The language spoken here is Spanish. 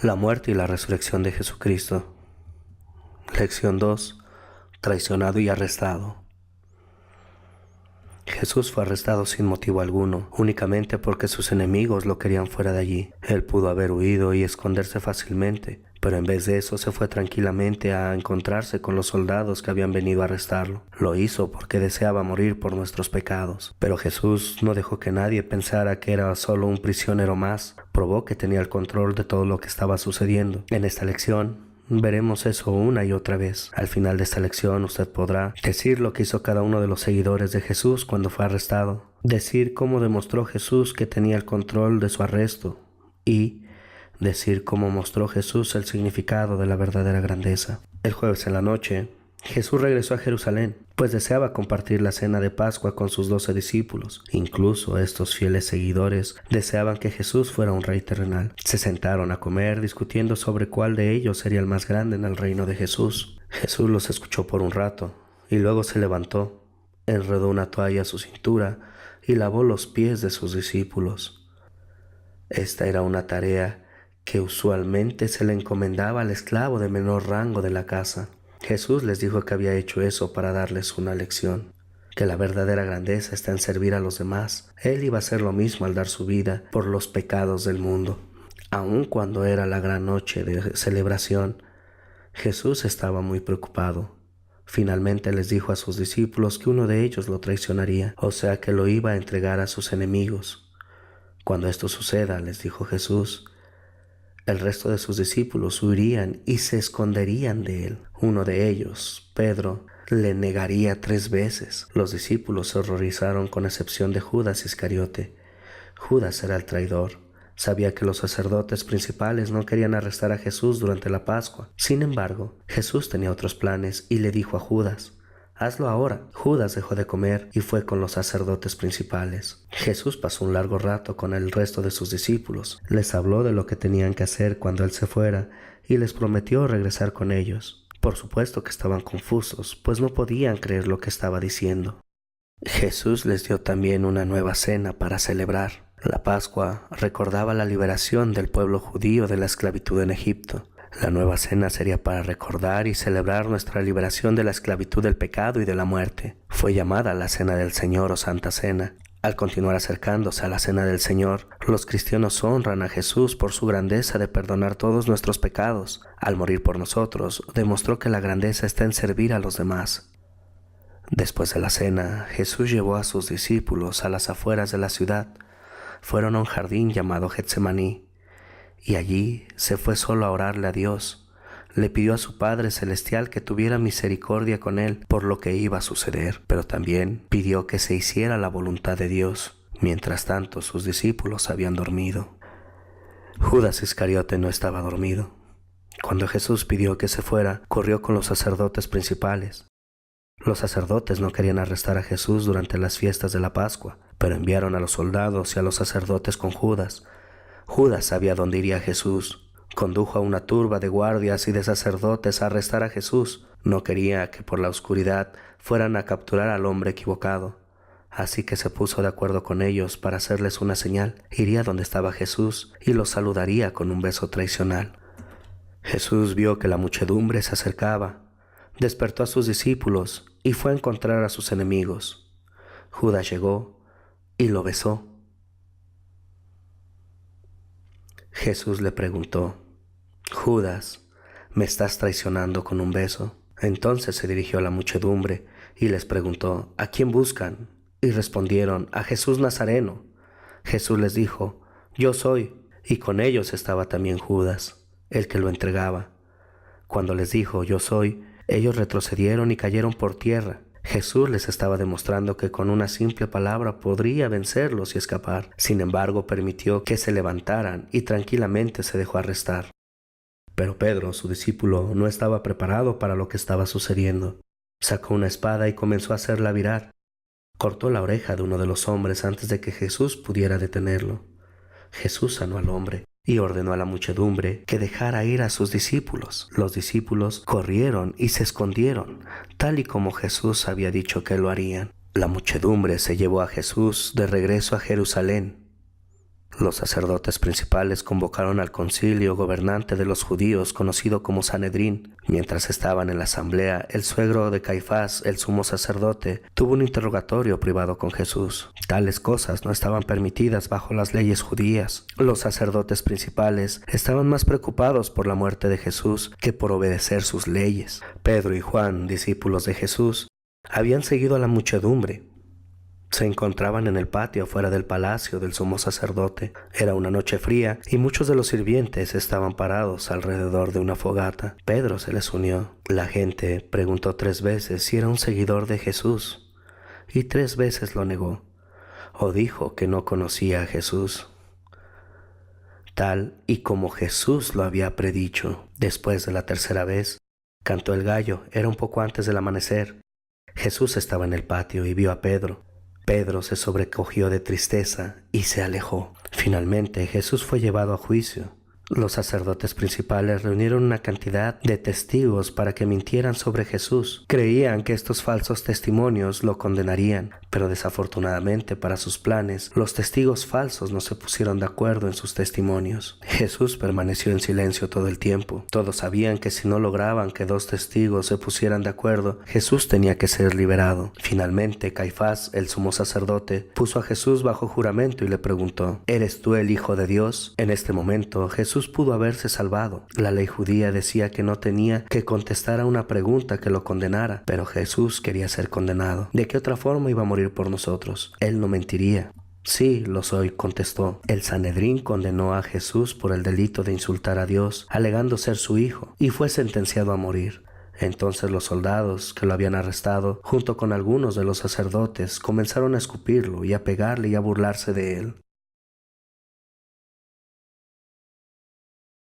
La muerte y la resurrección de Jesucristo. Lección 2. Traicionado y arrestado. Jesús fue arrestado sin motivo alguno, únicamente porque sus enemigos lo querían fuera de allí. Él pudo haber huido y esconderse fácilmente, pero en vez de eso se fue tranquilamente a encontrarse con los soldados que habían venido a arrestarlo. Lo hizo porque deseaba morir por nuestros pecados. Pero Jesús no dejó que nadie pensara que era solo un prisionero más. Probó que tenía el control de todo lo que estaba sucediendo. En esta lección veremos eso una y otra vez. Al final de esta lección usted podrá decir lo que hizo cada uno de los seguidores de Jesús cuando fue arrestado, decir cómo demostró Jesús que tenía el control de su arresto y decir cómo mostró Jesús el significado de la verdadera grandeza. El jueves en la noche, Jesús regresó a Jerusalén, pues deseaba compartir la cena de Pascua con sus 12 discípulos. Incluso estos fieles seguidores deseaban que Jesús fuera un rey terrenal. Se sentaron a comer discutiendo sobre cuál de ellos sería el más grande en el reino de Jesús. Jesús los escuchó por un rato y luego se levantó, enredó una toalla a su cintura y lavó los pies de sus discípulos. Esta era una tarea que usualmente se le encomendaba al esclavo de menor rango de la casa. Jesús les dijo que había hecho eso para darles una lección, que la verdadera grandeza está en servir a los demás. Él iba a hacer lo mismo al dar su vida por los pecados del mundo. Aun cuando era la gran noche de celebración, Jesús estaba muy preocupado. Finalmente les dijo a sus discípulos que uno de ellos lo traicionaría, o sea que lo iba a entregar a sus enemigos. Cuando esto suceda, les dijo Jesús, el resto de sus discípulos huirían y se esconderían de él. Uno de ellos, Pedro, le negaría 3 veces. Los discípulos se horrorizaron con excepción de Judas Iscariote. Judas era el traidor. Sabía que los sacerdotes principales no querían arrestar a Jesús durante la Pascua. Sin embargo, Jesús tenía otros planes y le dijo a Judas, hazlo ahora. Judas dejó de comer y fue con los sacerdotes principales. Jesús pasó un largo rato con el resto de sus discípulos. Les habló de lo que tenían que hacer cuando Él se fuera y les prometió regresar con ellos. Por supuesto que estaban confusos, pues no podían creer lo que estaba diciendo. Jesús les dio también una nueva cena para celebrar. La Pascua recordaba la liberación del pueblo judío de la esclavitud en Egipto. La nueva cena sería para recordar y celebrar nuestra liberación de la esclavitud del pecado y de la muerte. Fue llamada la Cena del Señor o Santa Cena. Al continuar acercándose a la Cena del Señor, los cristianos honran a Jesús por su grandeza de perdonar todos nuestros pecados. Al morir por nosotros, demostró que la grandeza está en servir a los demás. Después de la cena, Jesús llevó a sus discípulos a las afueras de la ciudad. Fueron a un jardín llamado Getsemaní. Y allí se fue solo a orarle a Dios. Le pidió a su Padre Celestial que tuviera misericordia con él por lo que iba a suceder, pero también pidió que se hiciera la voluntad de Dios. Mientras tanto, sus discípulos habían dormido. Judas Iscariote no estaba dormido. Cuando Jesús pidió que se fuera, corrió con los sacerdotes principales. Los sacerdotes no querían arrestar a Jesús durante las fiestas de la Pascua, pero enviaron a los soldados y a los sacerdotes con Judas. Judas sabía dónde iría Jesús. Condujo a una turba de guardias y de sacerdotes a arrestar a Jesús. No quería que por la oscuridad fueran a capturar al hombre equivocado. Así que se puso de acuerdo con ellos para hacerles una señal. Iría donde estaba Jesús y los saludaría con un beso traicional. Jesús vio que la muchedumbre se acercaba. Despertó a sus discípulos y fue a encontrar a sus enemigos. Judas llegó y lo besó. Jesús le preguntó, Judas, ¿me estás traicionando con un beso? Entonces se dirigió a la muchedumbre y les preguntó, ¿a quién buscan? Y respondieron, a Jesús Nazareno. Jesús les dijo, yo soy. Y con ellos estaba también Judas, el que lo entregaba. Cuando les dijo, yo soy, ellos retrocedieron y cayeron por tierra. Jesús les estaba demostrando que con una simple palabra podría vencerlos y escapar. Sin embargo, permitió que se levantaran y tranquilamente se dejó arrestar. Pero Pedro, su discípulo, no estaba preparado para lo que estaba sucediendo. Sacó una espada y comenzó a hacerla virar. Cortó la oreja de uno de los hombres antes de que Jesús pudiera detenerlo. Jesús sanó al hombre y ordenó a la muchedumbre que dejara ir a sus discípulos. Los discípulos corrieron y se escondieron, tal y como Jesús había dicho que lo harían. La muchedumbre se llevó a Jesús de regreso a Jerusalén. Los sacerdotes principales convocaron al concilio gobernante de los judíos, conocido como Sanedrín. Mientras estaban en la asamblea, el suegro de Caifás, el sumo sacerdote, tuvo un interrogatorio privado con Jesús. Tales cosas no estaban permitidas bajo las leyes judías. Los sacerdotes principales estaban más preocupados por la muerte de Jesús que por obedecer sus leyes. Pedro y Juan, discípulos de Jesús, habían seguido a la muchedumbre. Se encontraban en el patio fuera del palacio del sumo sacerdote. Era una noche fría y muchos de los sirvientes estaban parados alrededor de una fogata. Pedro se les unió. La gente preguntó 3 veces si era un seguidor de Jesús y 3 veces lo negó o dijo que no conocía a Jesús. Tal y como Jesús lo había predicho. Después de la 3ª vez, cantó el gallo. Era un poco antes del amanecer. Jesús estaba en el patio y vio a Pedro. Pedro se sobrecogió de tristeza y se alejó. Finalmente, Jesús fue llevado a juicio. Los sacerdotes principales reunieron una cantidad de testigos para que mintieran sobre Jesús. Creían que estos falsos testimonios lo condenarían, pero desafortunadamente para sus planes, los testigos falsos no se pusieron de acuerdo en sus testimonios. Jesús permaneció en silencio todo el tiempo. Todos sabían que si no lograban que 2 testigos se pusieran de acuerdo, Jesús tenía que ser liberado. Finalmente, Caifás, el sumo sacerdote, puso a Jesús bajo juramento y le preguntó: ¿Eres tú el Hijo de Dios? En este momento, Jesús pudo haberse salvado. La ley judía decía que no tenía que contestar a una pregunta que lo condenara, pero Jesús quería ser condenado. ¿De qué otra forma iba a morir por nosotros? Él no mentiría. Sí, lo soy, contestó. El Sanedrín condenó a Jesús por el delito de insultar a Dios, alegando ser su hijo, y fue sentenciado a morir. Entonces los soldados que lo habían arrestado, junto con algunos de los sacerdotes, comenzaron a escupirlo y a pegarle y a burlarse de él.